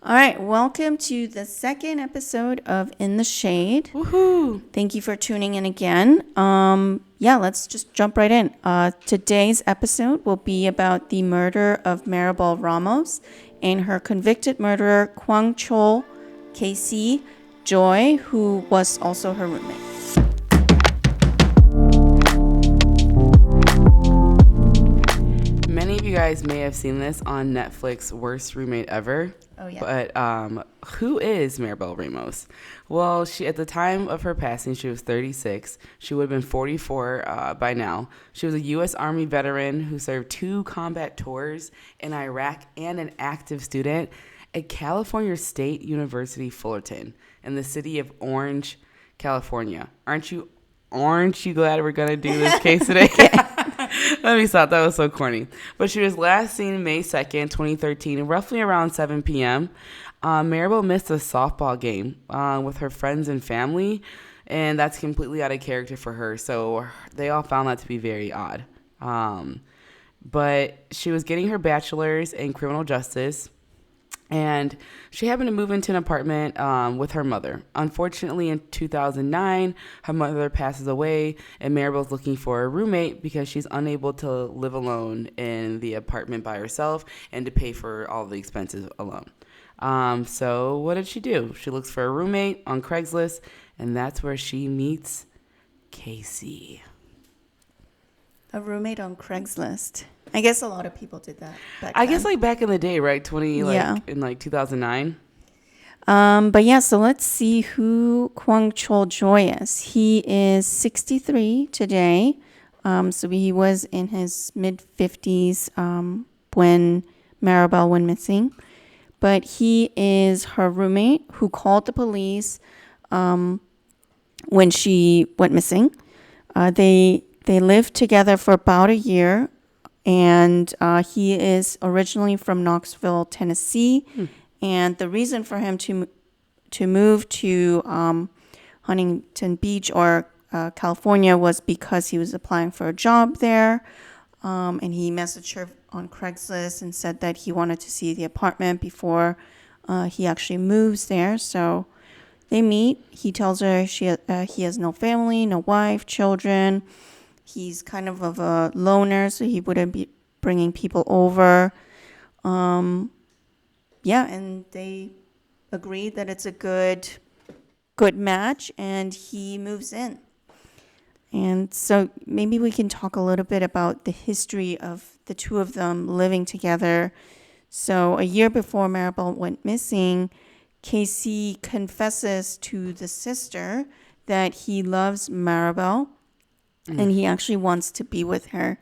All right, welcome to the second episode of In the Shade. Woohoo! Thank you for tuning in again. Let's just jump right in. Today's episode will be about the murder of Maribel Ramos and her convicted murderer, Kwang Chol, KC Joy, who was also her roommate. Many of you guys may have seen this on Netflix, Worst Roommate Ever. Oh, yeah. But who is Maribel Ramos? Well, she at the time of her passing, she was 36. She would have been 44 by now. She was a U.S. Army veteran who served 2 combat tours in Iraq and an active student at California State University, Fullerton, in the city of Orange, California. Aren't you glad we're going to do this case today? Let me stop. That was so corny. But she was last seen May 2nd, 2013, roughly around 7 p.m. Maribel missed a softball game with her friends and family, and that's completely out of character for her. So they all found that to be very odd. But she was getting her bachelor's in criminal justice, and she happened to move into an apartment with her mother. Unfortunately, in 2009, her mother passes away, and Maribel's looking for a roommate because she's unable to live alone in the apartment by herself and to pay for all the expenses alone. So what did she do? She looks for a roommate on Craigslist, and that's where she meets Casey. A roommate on Craigslist. I guess a lot of people did that back I then. guess like back in the day, right? In like 2009. So let's see who Kwang Chol Joy is. He is 63 today. So he was in his mid-50s when Maribel went missing. But he is her roommate who called the police when she went missing. They lived together for about a year. And he is originally from Knoxville, Tennessee. And the reason for him to move to Huntington Beach or California was because he was applying for a job there. And he messaged her on Craigslist and said that he wanted to see the apartment before he actually moves there. So they meet. He tells her he has no family, no wife, children. He's kind of a loner, so he wouldn't be bringing people over. And they agreed that it's a good match, and he moves in. And so maybe we can talk a little bit about the history of the two of them living together. So a year before Maribel went missing, Casey confesses to the sister that he loves Maribel. And he actually wants to be with her.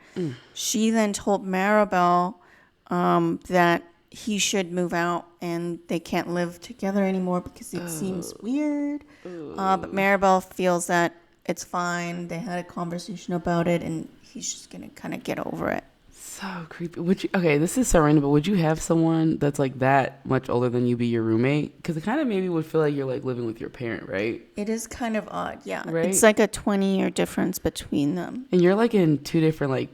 She then told Maribel that he should move out and they can't live together anymore because it seems weird. But Maribel feels that it's fine. They had a conversation about it, and he's just going to kind of get over it. So creepy. This is so random, but would you have someone that's like that much older than you be your roommate? Because it kind of maybe would feel like you're like living with your parent, right? It is kind of odd, yeah. Right? It's like a 20-year difference between them. And you're like in 2 different like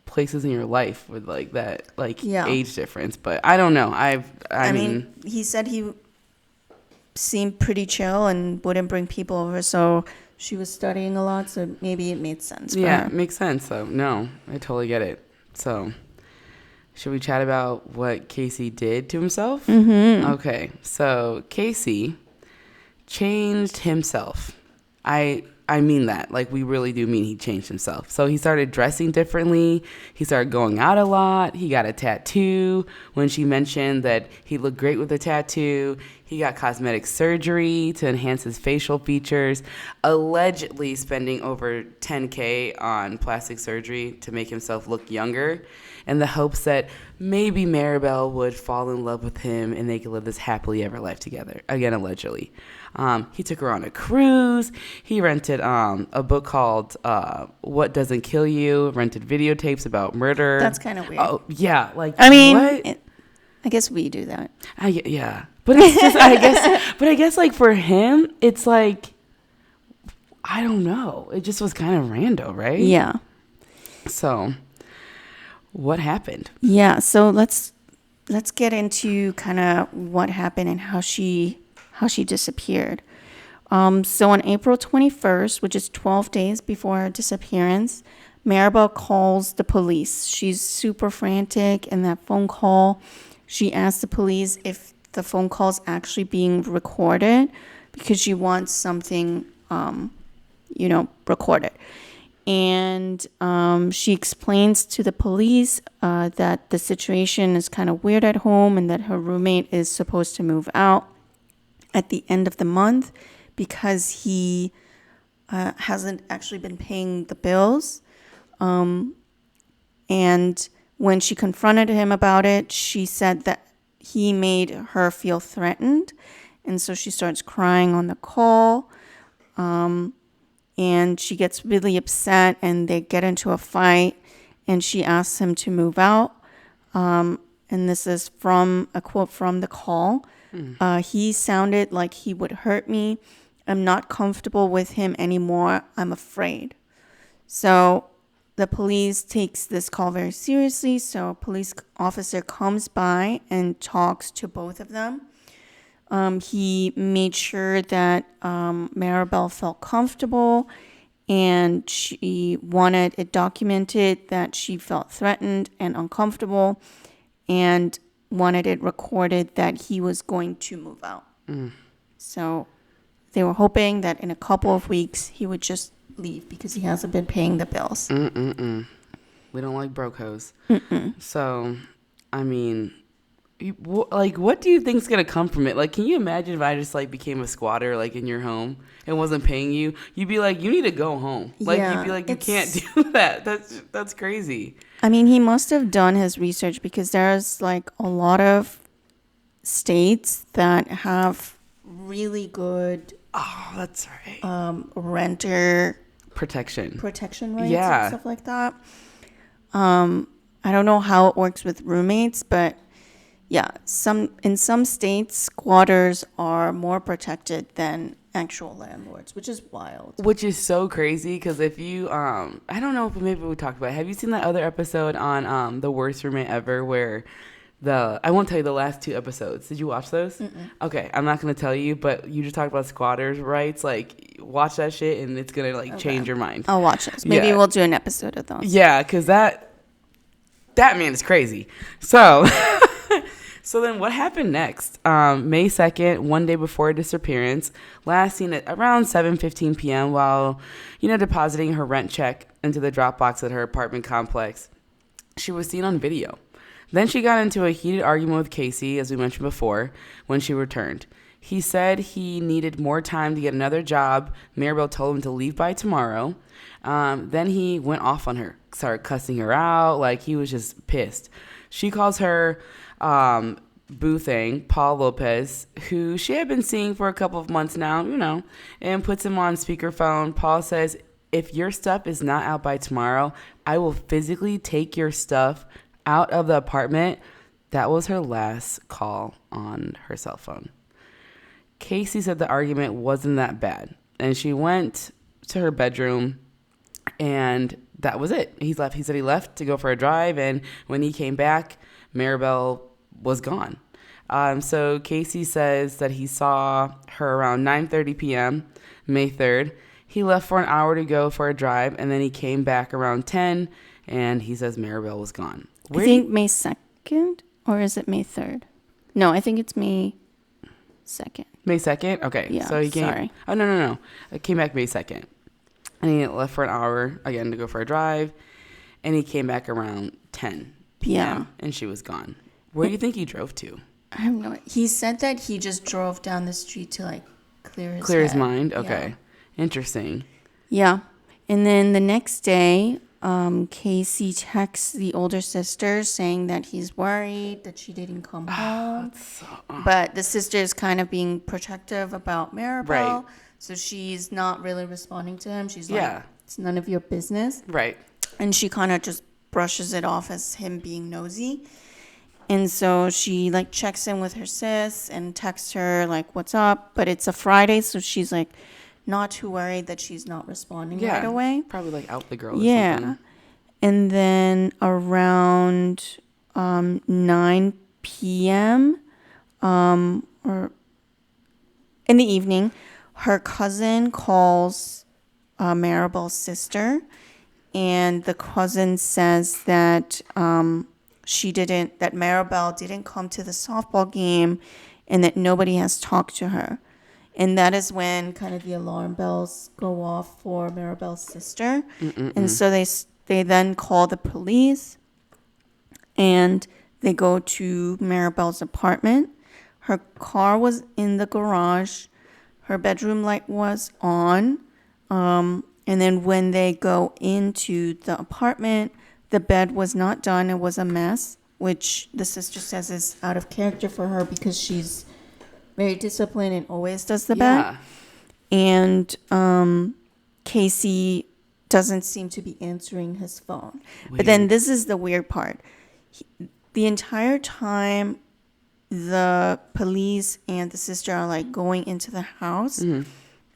places in your life with like that age difference. But I don't know. I mean, he said he seemed pretty chill and wouldn't bring people over, so she was studying a lot, so maybe it made sense for her. It makes sense. So no, I totally get it. So, should we chat about what Casey did to himself? Mm-hmm. Okay, so Casey changed himself. I mean that. Like, we really do mean he changed himself. So, he started dressing differently. He started going out a lot. He got a tattoo. When she mentioned that he looked great with a tattoo, he got cosmetic surgery to enhance his facial features, allegedly spending over $10,000 on plastic surgery to make himself look younger, in the hopes that maybe Maribel would fall in love with him and they could live this happily ever life together. Again, allegedly. He took her on a cruise. He rented a book called What Doesn't Kill You, rented videotapes about murder. That's kind of weird. Oh, yeah. Like, I mean, what? I guess we do that. Yeah. But it's just, I guess like for him, it's like, I don't know. It just was kind of rando, right? Yeah. So what happened? Yeah. So let's let's get into kind of what happened and how she disappeared. So on April 21st, which is 12 days before her disappearance, Maribel calls the police. She's super frantic in that phone call. She asks the police if the phone call's actually being recorded because she wants something, recorded. And she explains to the police that the situation is kind of weird at home and that her roommate is supposed to move out at the end of the month because he hasn't actually been paying the bills. And when she confronted him about it, she said that he made her feel threatened. And so she starts crying on the call. And she gets really upset and they get into a fight. And she asks him to move out. And this is from a quote from the call. He sounded like he would hurt me. I'm not comfortable with him anymore. I'm afraid. So the police takes this call very seriously. So a police officer comes by and talks to both of them. He made sure that Maribel felt comfortable and she wanted it documented that she felt threatened and uncomfortable and wanted it recorded that he was going to move out. So they were hoping that in a couple of weeks he would just leave because he hasn't been paying the bills. We don't like broke hoes. So, I mean, what do you think's gonna come from it? Like, can you imagine if I just like became a squatter like in your home and wasn't paying you? You'd be like, you need to go home. Like, you'd be like, you can't do that. That's crazy. I mean, he must have done his research because there's like a lot of states that have really good that's right. Renter protection rights Yeah. and stuff like that. I don't know how it works with roommates, but yeah, in some states, squatters are more protected than actual landlords, which is wild. Which is so crazy because if you, I don't know if maybe we talked about it. Have you seen that other episode on The Worst Roommate Ever where I won't tell you the last 2 episodes. Did you watch those? Okay, I'm not going to tell you, but you just talked about squatters' rights. Like, watch that shit and it's going to like change your mind. I'll watch this. Maybe we'll do an episode of those. Yeah, because that man is crazy. So... So then what happened next? May 2nd, one day before her disappearance, last seen at around 7:15 p.m. while, depositing her rent check into the drop box at her apartment complex. She was seen on video. Then she got into a heated argument with Casey, as we mentioned before, when she returned. He said he needed more time to get another job. Maribel told him to leave by tomorrow. Then he went off on her, started cussing her out, like he was just pissed. She calls her... boo thing, Paul Lopez, who she had been seeing for a couple of months now, and puts him on speakerphone. Paul says, if your stuff is not out by tomorrow, I will physically take your stuff out of the apartment. That was her last call on her cell phone. Casey said the argument wasn't that bad, and she went to her bedroom, and that was it. He said he left to go for a drive, and when he came back, Maribel was gone. So Casey says that he saw her around 9:30 p.m., May 3rd. He left for an hour to go for a drive, and then he came back around 10, and he says Maribel was gone. I think May 2nd, or is it May 3rd? No, I think it's May 2nd. May 2nd? Okay. Yeah, so he came. sorry. Oh, no. I came back May 2nd. And he left for an hour, again, to go for a drive, and he came back around 10 p.m., Yeah. and she was gone. Where do you think he drove to? I have no idea. He said that he just drove down the street to like clear his Clear his head. mind? Okay. Yeah. Interesting. Yeah. And then the next day, Casey texts the older sister saying that he's worried that she didn't come home. But the sister is kind of being protective about Maribel. Right. So she's not really responding to him. She's like, Yeah. it's none of your business. Right. And she kind of just brushes it off as him being nosy. And so she like checks in with her sis and texts her like, what's up? But it's a Friday, so she's like not too worried that she's not responding right away. Probably like out the girl or something. And then around 9 p.m. Or in the evening, her cousin calls Maribel's sister, and the cousin says that that Maribel didn't come to the softball game, and that nobody has talked to her. And that is when kind of the alarm bells go off for Maribel's sister. And so they then call the police, and they go to Maribel's apartment. Her car was in the garage. Her bedroom light was on. And then when they go into the apartment, the bed was not done. It was a mess, which the sister says is out of character for her because she's very disciplined and always does the bed. And Casey doesn't seem to be answering his phone. Weird. But then this is the weird part. The entire time the police and the sister are like going into the house,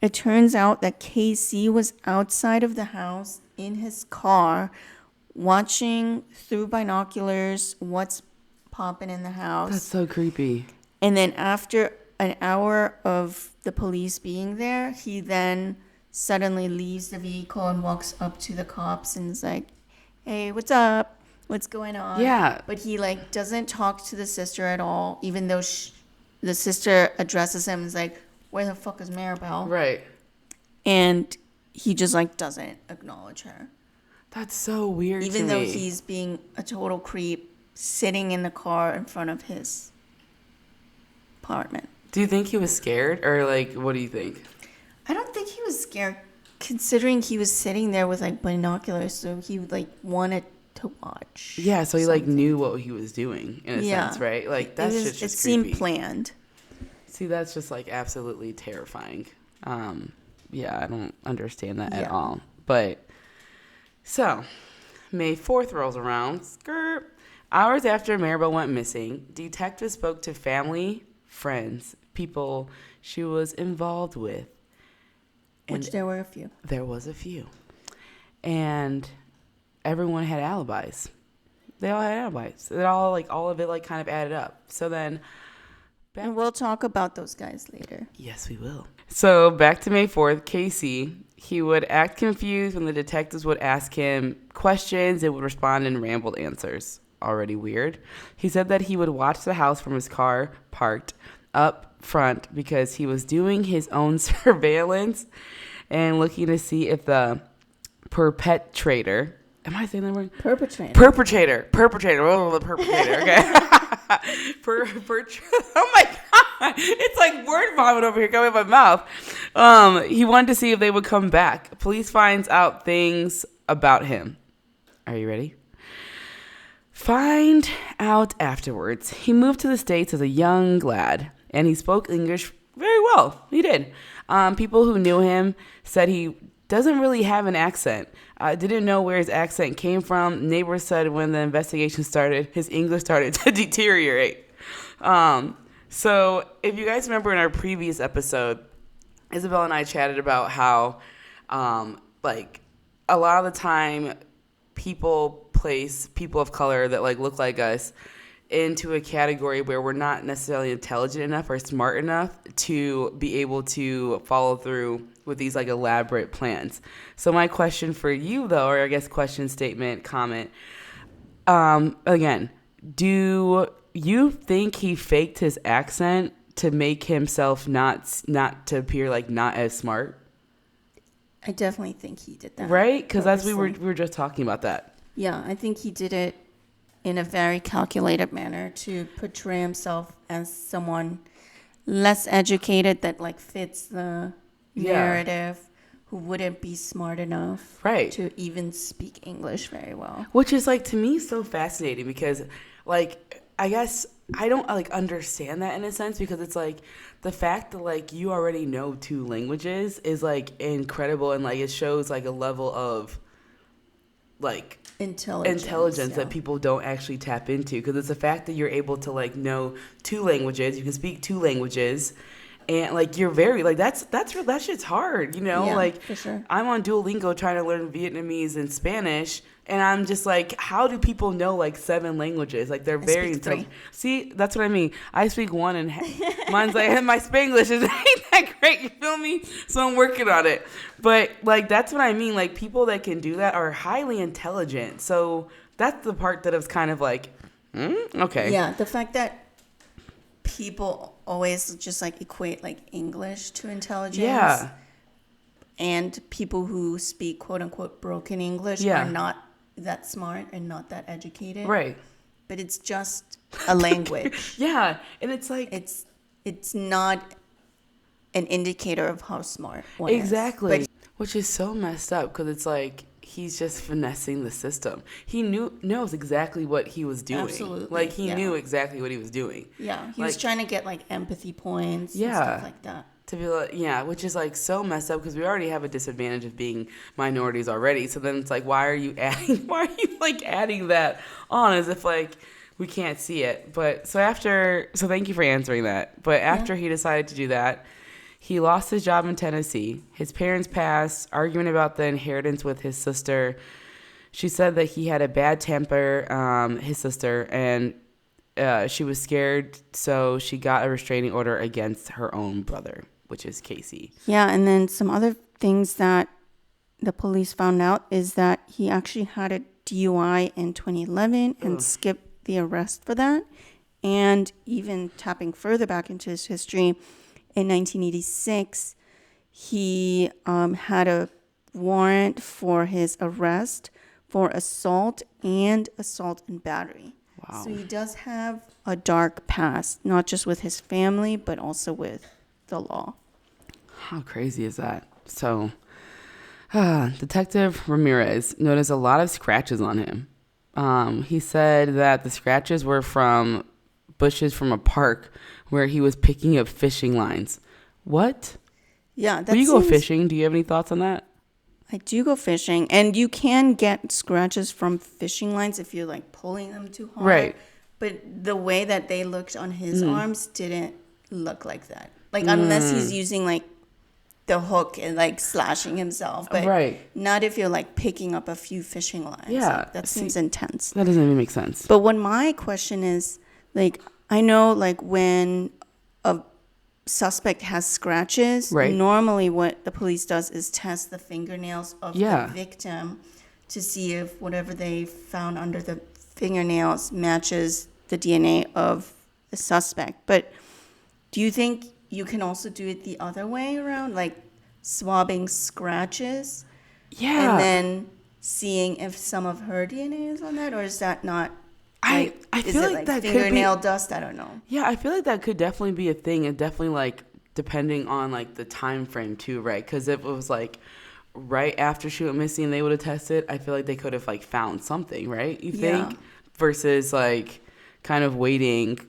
it turns out that Casey was outside of the house in his car watching through binoculars what's popping in the house. That's so creepy. And then after an hour of the police being there, he then suddenly leaves the vehicle and walks up to the cops and is like, hey, what's up? What's going on? Yeah. But he like doesn't talk to the sister at all, even though the sister addresses him and is like, where the fuck is Maribel? Right. And he just like doesn't acknowledge her. That's so weird to me. Even though he's being a total creep sitting in the car in front of his apartment. Do you think he was scared, or like, what do you think? I don't think he was scared, considering he was sitting there with like binoculars, so he like wanted to watch. Yeah, so he like knew what he was doing in a sense, right? Like that's just it creepy. seemed planned. See, that's just like absolutely terrifying. Yeah, I don't understand that at all. But so May 4th rolls around. Skirt. Hours after Maribel went missing, detectives spoke to family, friends, people she was involved with. And Which there were a few. There was a few. And everyone had alibis. They all had alibis. All of it like kind of added up. So then And we'll talk about those guys later. Yes, we will. So back to May 4th, Casey, he would act confused when the detectives would ask him questions and would respond in rambled answers. Already weird. He said that he would watch the house from his car parked up front because he was doing his own surveillance and looking to see if the perpetrator, am I saying that word? Perpetrator. Oh, the perpetrator. Okay. Oh my God. It's like word vomit over here coming out of my mouth. He wanted to see if they would come back. Police finds out things about him. Are you ready? Find out afterwards. He moved to the States as a young lad, and he spoke English very well. He did. People who knew him said he doesn't really have an accent. Didn't know where his accent came from. Neighbors said when the investigation started, his English started to deteriorate. So if you guys remember in our previous episode, Isabel and I chatted about how, like, a lot of the time people place people of color that like look like us into a category where we're not necessarily intelligent enough or smart enough to be able to follow through with these like elaborate plans. So my question for you though, or I guess question, statement, comment, again, do you think he faked his accent to make himself not to appear like not as smart? I definitely think he did that. Right? Because that's we were just talking about that. Yeah, I think he did it in a very calculated manner to portray himself as someone less educated that like fits the narrative, who wouldn't be smart enough to even speak English very well. Which is like to me so fascinating because like I guess I don't like understand that in a sense because it's like the fact that like you already know 2 languages is like incredible and like it shows like a level of like intelligence that people don't actually tap into because it's the fact that you're able to like know 2 languages, you can speak 2 languages, and like you're very like that shit's hard, you know. Yeah, like for sure. I'm on Duolingo trying to learn Vietnamese and Spanish And I'm just like, how do people know like 7 languages? Like they're very intelligent. See, that's what I mean. I speak one, and mine's like, my Spanglish is ain't that great. You feel me? So I'm working on it. But like that's what I mean. Like people that can do that are highly intelligent. So that's the part that I was kind of like, okay. Yeah, the fact that people always just like equate like English to intelligence. Yeah. And people who speak quote unquote broken English are not that smart and not that educated. Right. But it's just a language. Yeah. And it's like it's not an indicator of how smart one exactly. is. Which is so messed up because it's like he's just finessing the system. He knows exactly what he was doing. Absolutely. Like he knew exactly what he was doing. Yeah. He was trying to get like empathy points and stuff like that. To be like, which is like so messed up because we already have a disadvantage of being minorities already. So then it's like, why are you adding that on as if like we can't see it? But so thank you for answering that. But after he decided to do that, he lost his job in Tennessee. His parents passed, arguing about the inheritance with his sister. She said that he had a bad temper, his sister, and she was scared, so she got a restraining order against her own brother, which is Casey. Yeah, and then some other things that the police found out is that he actually had a DUI in 2011 and skipped the arrest for that. And even tapping further back into his history, in 1986, he had a warrant for his arrest for assault and battery. Wow. So he does have a dark past, not just with his family, but also with the law. How crazy is that? So, Detective Ramirez noticed a lot of scratches on him. He said that the scratches were from bushes from a park where he was picking up fishing lines. What? Yeah. When you go fishing, do you have any thoughts on that? I do go fishing, and you can get scratches from fishing lines if you're like pulling them too hard. Right. But the way that they looked on his arms didn't look like that. Like unless he's using like the hook and like slashing himself. But not if you're like picking up a few fishing lines. Yeah. Like, that seems intense. That doesn't even make sense. But what my question is, like, I know like when a suspect has scratches, normally what the police does is test the fingernails of the victim to see if whatever they found under the fingernails matches the DNA of the suspect. But do you think you can also do it the other way around, like swabbing scratches and then seeing if some of her DNA is on that, or is that not? I feel like that fingernail could be, dust. I don't know. Yeah, I feel like that could definitely be a thing, and definitely like depending on like the time frame too, right? Because if it was like right after she went missing, they would have tested. I feel like they could have like found something, right? You think versus like kind of waiting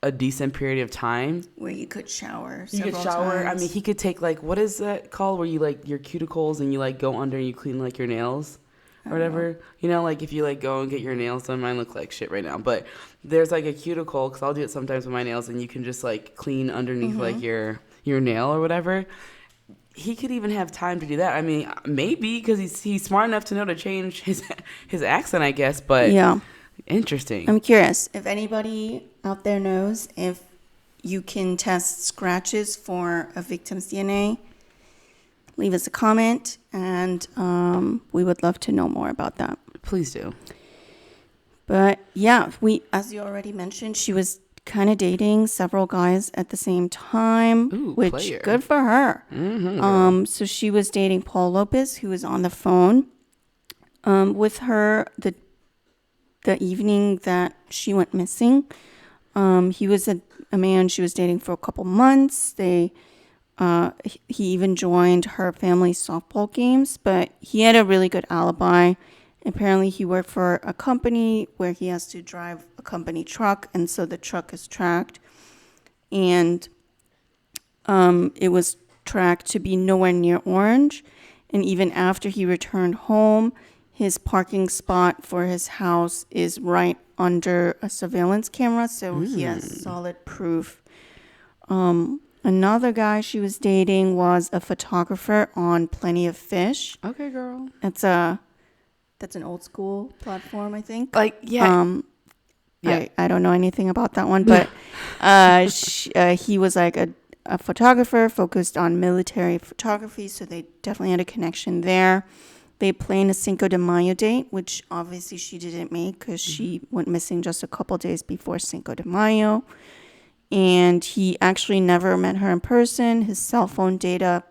a decent period of time where you could shower. You could shower. Times. I mean, he could take like what is that called? Where you like your cuticles and you like go under and you clean like your nails. Or whatever, you know, like if you like go and get your nails done, mine look like shit right now, but there's like a cuticle, because I'll do it sometimes with my nails, and you can just like clean underneath like your nail or whatever. He could even have time to do that. I mean, maybe because he's smart enough to know to change his accent, I guess, but interesting. I'm curious if anybody out there knows if you can test scratches for a victim's DNA. Leave us a comment, and we would love to know more about that. Please do. But yeah, as you already mentioned, she was kind of dating several guys at the same time, which good for her. So she was dating Paul Lopez, who was on the phone with her the evening that she went missing. He was a man she was dating for a couple months. He even joined her family's softball games, but he had a really good alibi. Apparently, he worked for a company where he has to drive a company truck, and so the truck is tracked. And it was tracked to be nowhere near Orange. And even after he returned home, his parking spot for his house is right under a surveillance camera, so he has solid proof. Another guy she was dating was a photographer on Plenty of Fish. Okay, girl. That's That's an old school platform, I think. Like, yeah. Yeah. I don't know anything about that one, but he was like a photographer focused on military photography, so they definitely had a connection there. They planned a Cinco de Mayo date, which obviously she didn't make because she went missing just a couple days before Cinco de Mayo. And he actually never met her in person. His cell phone data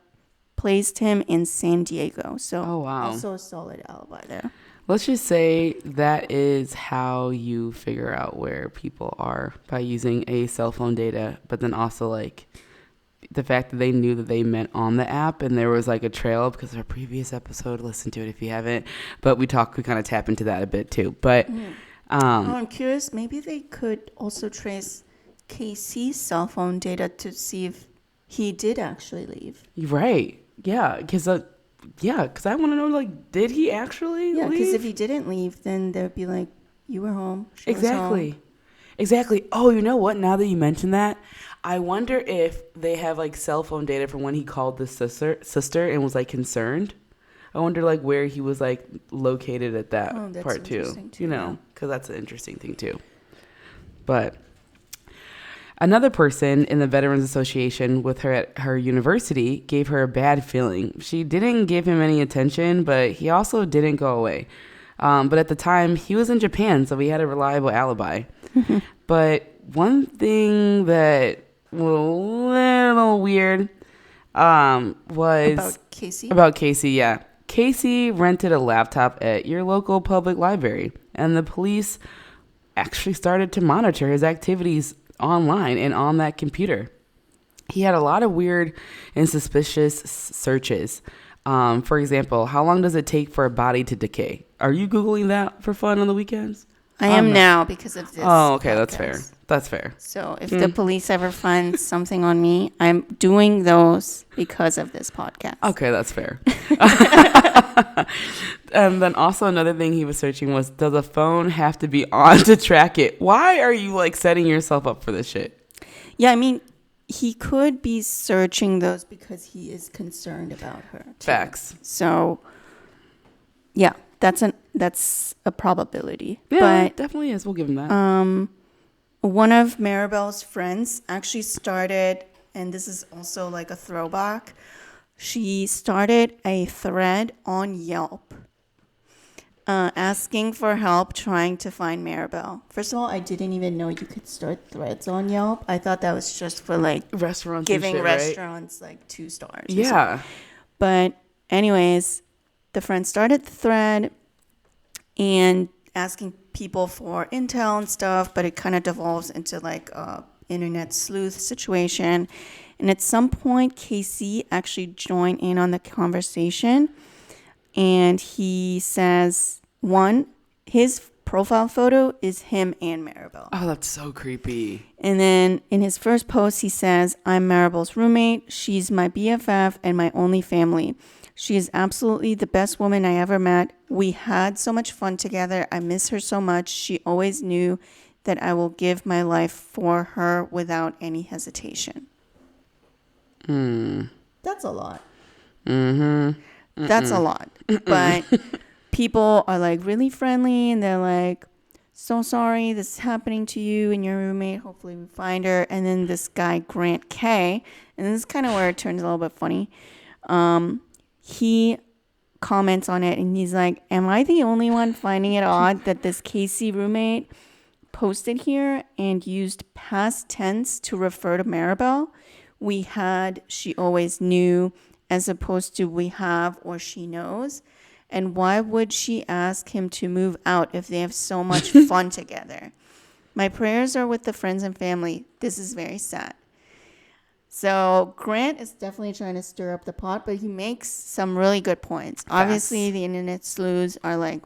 placed him in San Diego. So Oh, wow. also a solid alibi there. Let's just say that is how you figure out where people are, by using a cell phone data, but then also like the fact that they knew that they met on the app and there was like a trail, because of our previous episode, listen to it if you haven't, but we kind of tap into that a bit too. But I'm curious, maybe they could also trace Casey's cell phone data to see if he did actually leave. right, yeah, because I want to know, like, did he actually Yeah, leave? because if he didn't leave, then they'd be like, you were home. She was home. Exactly. Oh, you know what? Now that you mention that, I wonder if they have like cell phone data from when he called the sister and was like concerned. I wonder like where he was like located at that part too. You know, because that's an interesting thing too. But another person in the Veterans Association with her at her university gave her a bad feeling. She didn't give him any attention, but he also didn't go away. But at the time, he was in Japan, so we had a reliable alibi. But one thing that was a little weird was... About Casey, yeah. Casey rented a laptop at your local public library, and the police actually started to monitor his activities online and on that computer. He had a lot of weird and suspicious searches. For example, how long does it take for a body to decay? Are you Googling that for fun on the weekends? I am now because of this. Oh, okay. podcast. That's fair. So if the police ever find something on me, I'm doing those because of this podcast. Okay, that's fair. And then also another thing he was searching was, does a phone have to be on to track it? Why are you like setting yourself up for this shit? Yeah, I mean, he could be searching those because he is concerned about her. Too. Facts. So, yeah, that's a probability. Yeah, but it definitely is. We'll give him that. One of Maribel's friends actually started, and this is also like a throwback. She started a thread on Yelp, asking for help trying to find Maribel. First of all, I didn't even know you could start threads on Yelp. I thought that was just for like restaurants, giving shit, restaurants right? like 2 stars. Yeah. But anyways, the friend started the thread and asking people for intel and stuff, but it kind of devolves into like a internet sleuth situation. And at some point, Casey actually joined in on the conversation. And he says, one, his profile photo is him and Maribel. Oh, that's so creepy. And then in his first post, he says, I'm Maribel's roommate. She's my BFF and my only family. She is absolutely the best woman I ever met. We had so much fun together. I miss her so much. She always knew that I will give my life for her without any hesitation. That's a lot. That's a lot. But people are like really friendly and they're like, so sorry this is happening to you and your roommate. Hopefully we find her. And then this guy, Grant K, and this is kind of where it turns a little bit funny. He comments on it and he's like, am I the only one finding it odd that this Casey roommate posted here and used past tense to refer to Maribel? We had, she always knew, as opposed to we have or she knows. And why would she ask him to move out if they have so much fun together? My prayers are with the friends and family. This is very sad. So Grant is definitely trying to stir up the pot, but he makes some really good points. Facts. Obviously, the internet sleuths are like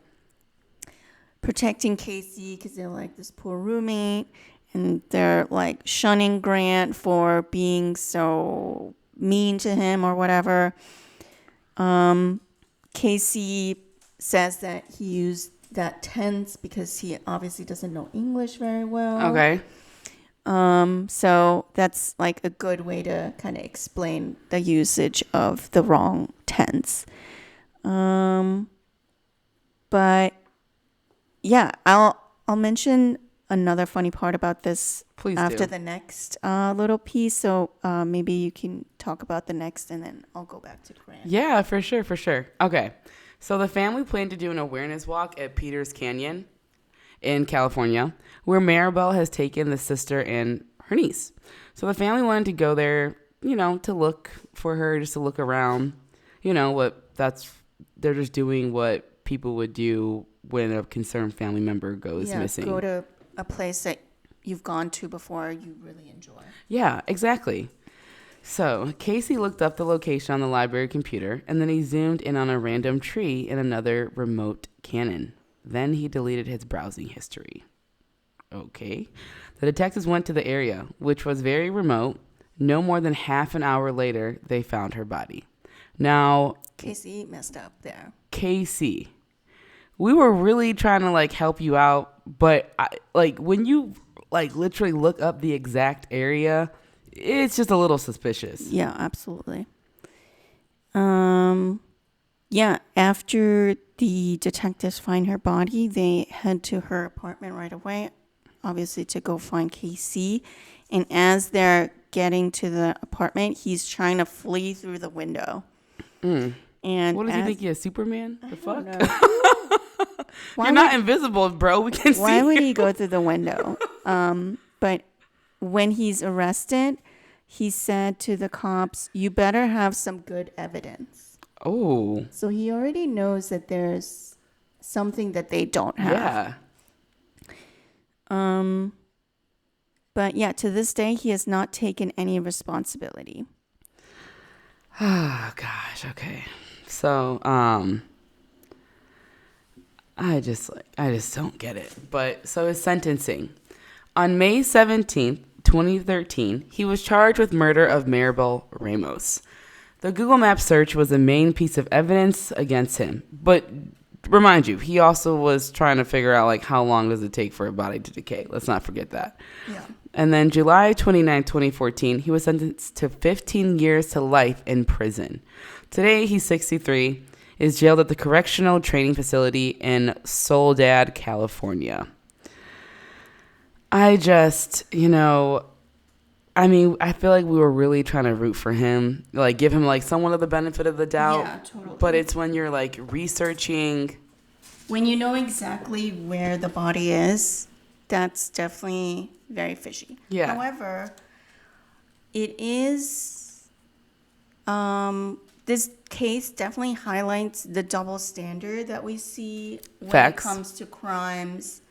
protecting Casey because they're like this poor roommate. And they're like shunning Grant for being so mean to him or whatever. Casey says that he used that tense because he obviously doesn't know English very well. Okay. So that's like a good way to kind of explain the usage of the wrong tense. But yeah, I'll mention another funny part about this Please after do. the next little piece. So maybe you can talk about the next, and then I'll go back to Grant. Yeah, for sure, for sure. Okay. So the family planned to do an awareness walk at Peters Canyon in California, where Maribel has taken the sister and her niece. So the family wanted to go there, to look for her, just to look around. They're just doing what people would do when a concerned family member goes missing. Go to a place that you've gone to before you really enjoy. Yeah, exactly. So Casey looked up the location on the library computer, and then he zoomed in on a random tree in another remote canyon. Then he deleted his browsing history. Okay. The detectives went to the area, which was very remote. No more than half an hour later, they found her body. Now, Casey messed up there. Casey, we were really trying to help you out, but when you literally look up the exact area, it's just a little suspicious. Yeah, absolutely. Yeah, after the detectives find her body, they head to her apartment right away, obviously to go find Casey. And as they're getting to the apartment, he's trying to flee through the window. And what does he think he is, Superman? The fuck? You're not invisible, bro. We can see. Why would he go through the window? But when he's arrested, he said to the cops, "You better have some good evidence." Oh. So he already knows that there's something that they don't have. Yeah. But yeah, to this day, he has not taken any responsibility. Oh gosh. Okay. So, I just don't get it. But so his sentencing. On May 17th, 2013, he was charged with murder of Maribel Ramos. The Google Maps search was the main piece of evidence against him. But remind you, he also was trying to figure out how long does it take for a body to decay. Let's not forget that. Yeah. And then July 29, 2014, he was sentenced to 15 years to life in prison. Today, he's 63, is jailed at the Correctional Training Facility in Soledad, California. I just, I feel like we were really trying to root for him, give him somewhat of the benefit of the doubt. Yeah, totally. But it's when you're researching. When you know exactly where the body is, that's definitely very fishy. Yeah. However, it is, this case definitely highlights the double standard that we see when Facts. it comes to crimes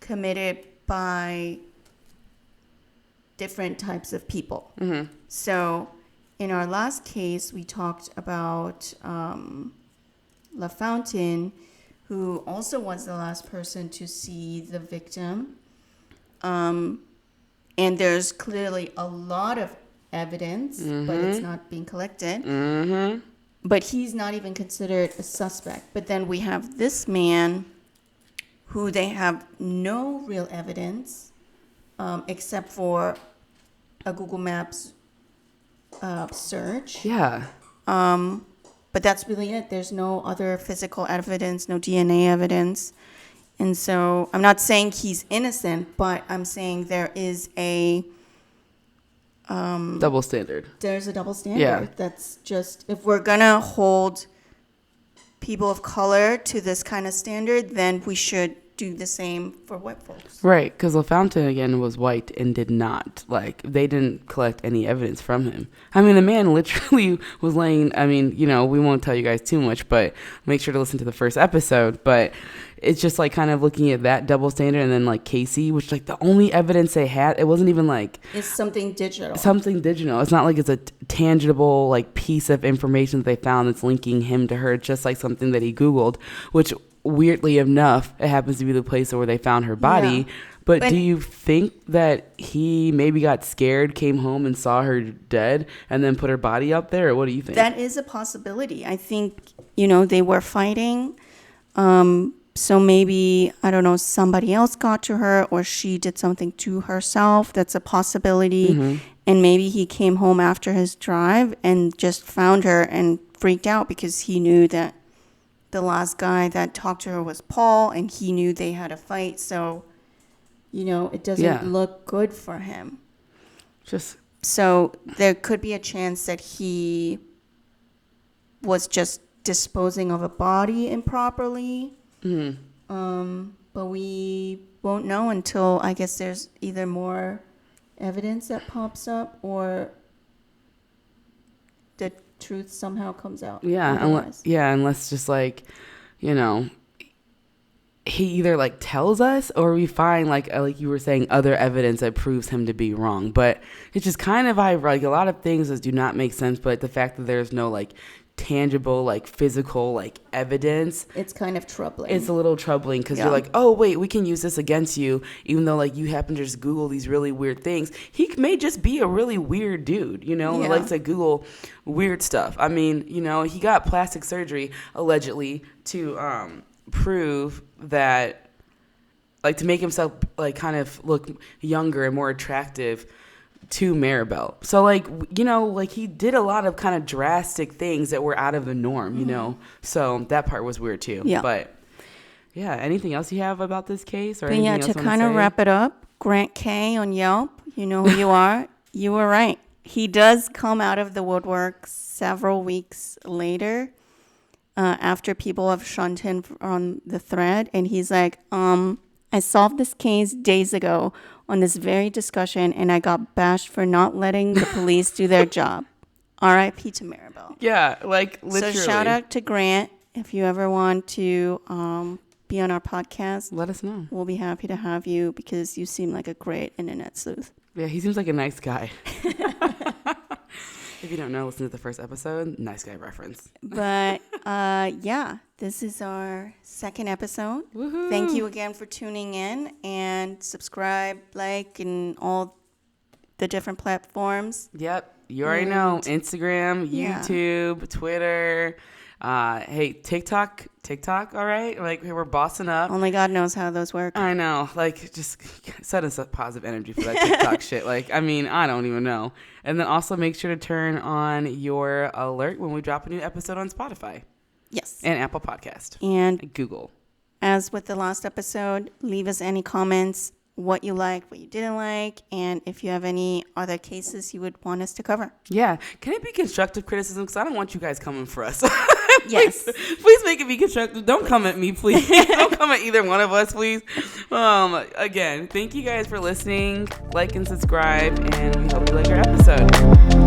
committed by different types of people. Mm-hmm. So in our last case, we talked about La Fountain, who also was the last person to see the victim. And there's clearly a lot of evidence, but it's not being collected. Mm-hmm. But he's not even considered a suspect. But then we have this man who they have no real evidence except for a Google Maps search. Yeah. But that's really it. There's no other physical evidence, no DNA evidence. And so I'm not saying he's innocent, but I'm saying there is a Double standard. there's a double standard. Yeah. That's just, if we're gonna hold people of color to this kind of standard, then we should do the same for white folks. Right, because LaFountain, again, was white and did not, they didn't collect any evidence from him. The man literally was laying, we won't tell you guys too much, but make sure to listen to the first episode. But it's just, kind of looking at that double standard, and then, Casey, which, the only evidence they had, it wasn't even, It's something digital. something digital. It's not like it's a tangible, piece of information that they found that's linking him to her. It's just, something that he Googled, which, weirdly enough, it happens to be the place where they found her body. Yeah. But do you think that he maybe got scared, came home and saw her dead, and then put her body up there? Or what do you think? That is a possibility. I think, they were fighting. So maybe, I don't know, somebody else got to her or she did something to herself. That's a possibility. Mm-hmm. And maybe he came home after his drive and just found her and freaked out because he knew that the last guy that talked to her was Paul, and he knew they had a fight. So, it doesn't look good for him. So there could be a chance that he was just disposing of a body improperly. But we won't know until, I guess, there's either more evidence that pops up or the truth somehow comes out. Unless just he either tells us, or we find like you were saying, other evidence that proves him to be wrong. But it's just kind of a lot of things that do not make sense. But the fact that there's no tangible physical evidence, it's kind of troubling. It's a little troubling because you're oh wait, we can use this against you, even though you happen to just Google these really weird things. He may just be a really weird dude, who likes to Google weird stuff. I mean, he got plastic surgery allegedly to prove that, to make himself kind of look younger and more attractive to Maribel. So he did a lot of kind of drastic things that were out of the norm, So that part was weird too. Yeah. But yeah, anything else you have about this case, or but anything else to kind of wrap it up, Grant K on Yelp, you know who you are. You were right. He does come out of the woodwork several weeks later, after people have shunned him on the thread, and he's like, I solved this case days ago on this very discussion, and I got bashed for not letting the police do their job. R.I.P. to Maribel. Yeah, literally. So shout out to Grant. If you ever want to be on our podcast, let us know. We'll be happy to have you because you seem like a great internet sleuth. Yeah, he seems like a nice guy. If you don't know, listen to the first episode. Nice guy reference. But this is our second episode. Woohoo. Thank you again for tuning in, and subscribe, and all the different platforms. Yep. You already know. Instagram, YouTube, Twitter. Hey, TikTok, all right? We're bossing up. Only God knows how those work. I know. Just set us up positive energy for that TikTok shit. I don't even know. And then also make sure to turn on your alert when we drop a new episode on Spotify. Yes. And Apple Podcast. And Google. As with the last episode, leave us any comments, what you liked, what you didn't like, and if you have any other cases you would want us to cover. Yeah. Can it be constructive criticism? Because I don't want you guys coming for us. Yes. Please make it be constructive. Don't come at me, please. Don't come at either one of us, please. Again, thank you guys for listening. Like and subscribe, and we hope you like our episode.